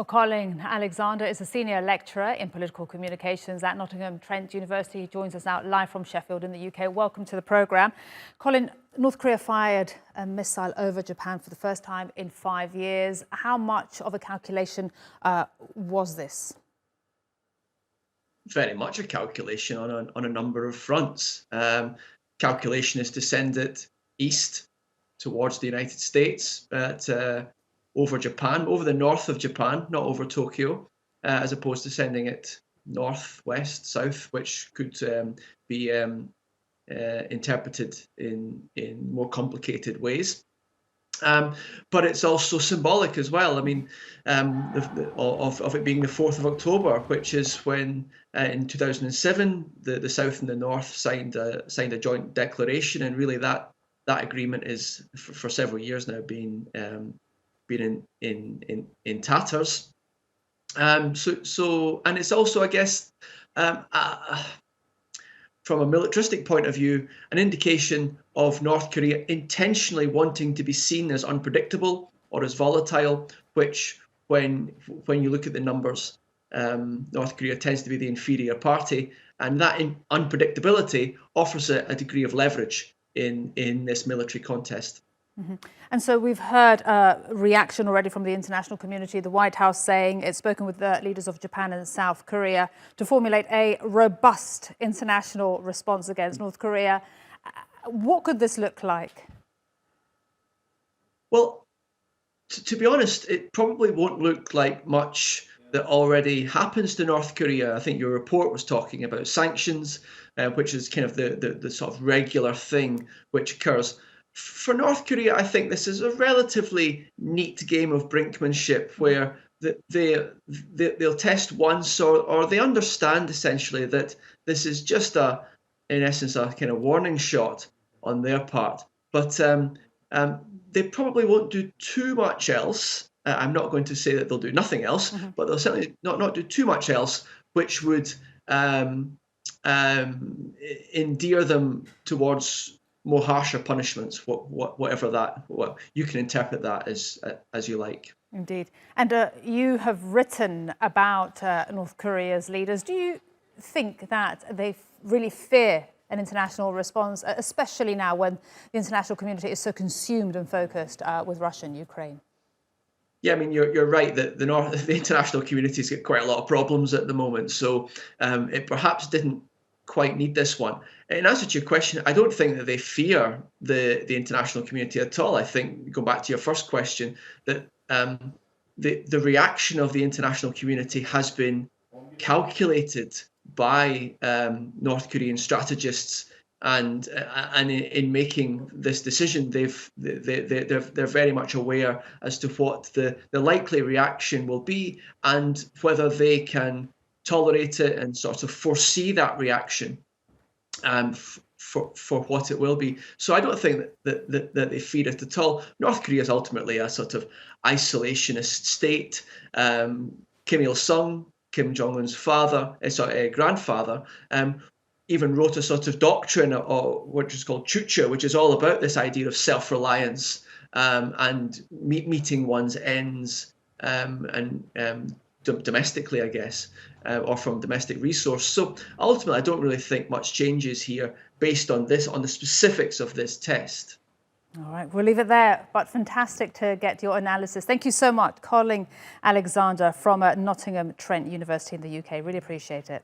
Well, Colin Alexander is a senior lecturer in political communications at Nottingham Trent University. He joins us now live from Sheffield in the UK. Welcome to the programme. Colin, North Korea fired a missile over Japan for the first time in 5 years. How much of a calculation was this? Very much a calculation on a number of fronts. Calculation is to send it east towards the United States, but over Japan, over the north of Japan, not over Tokyo, as opposed to sending it north, west, south, which could be interpreted in more complicated ways. But it's also symbolic as well. I mean, of it being the 4th of October, which is when in 2007 the South and the North signed a joint declaration, and really that agreement is for several years now been in tatters. So and it's also, I guess, from a militaristic point of view, an indication of North Korea intentionally wanting to be seen as unpredictable or as volatile, which, when you look at the numbers, North Korea tends to be the inferior party, and that unpredictability offers a degree of leverage in this military contest. Mm-hmm. And so we've heard reaction already from the international community, the White House saying it's spoken with the leaders of Japan and South Korea to formulate a robust international response against North Korea. What could this look like? Well, to be honest, it probably won't look like much that already happens to North Korea. I think your report was talking about sanctions, which is kind of the sort of regular thing which occurs. For North Korea, I think this is a relatively neat game of brinkmanship where they'll test once, or they understand essentially that this is just in essence, a kind of warning shot on their part. But they probably won't do too much else. I'm not going to say that they'll do nothing else, but they'll certainly not do too much else, which would endear them towards more harsher punishments, whatever that. Well, you can interpret that as you like. Indeed. And you have written about North Korea's leaders. Do you think that they really fear an international response, especially now when the international community is so consumed and focused with Russia and Ukraine? Yeah, I mean, you're right that the international community's got quite a lot of problems at the moment, so it perhaps didn't quite need this one. In answer to your question, I don't think that they fear the international community at all. I think, go back to your first question, that the reaction of the international community has been calculated by North Korean strategists, and in making this decision, they're very much aware as to what the likely reaction will be, and whether they can tolerate it and sort of foresee that reaction for what it will be. So I don't think that they fear it at all. North Korea is ultimately a sort of isolationist state. Kim Il-sung, Kim Jong-un's grandfather, even wrote a sort of doctrine, which is called Chucha, which is all about this idea of self-reliance and meeting one's ends domestically, I guess, or from domestic resource. So ultimately, I don't really think much changes here based on the specifics of this test. All right, we'll leave it there, but fantastic to get your analysis. Thank you so much, Colin Alexander from Nottingham Trent University in the UK. Really appreciate it.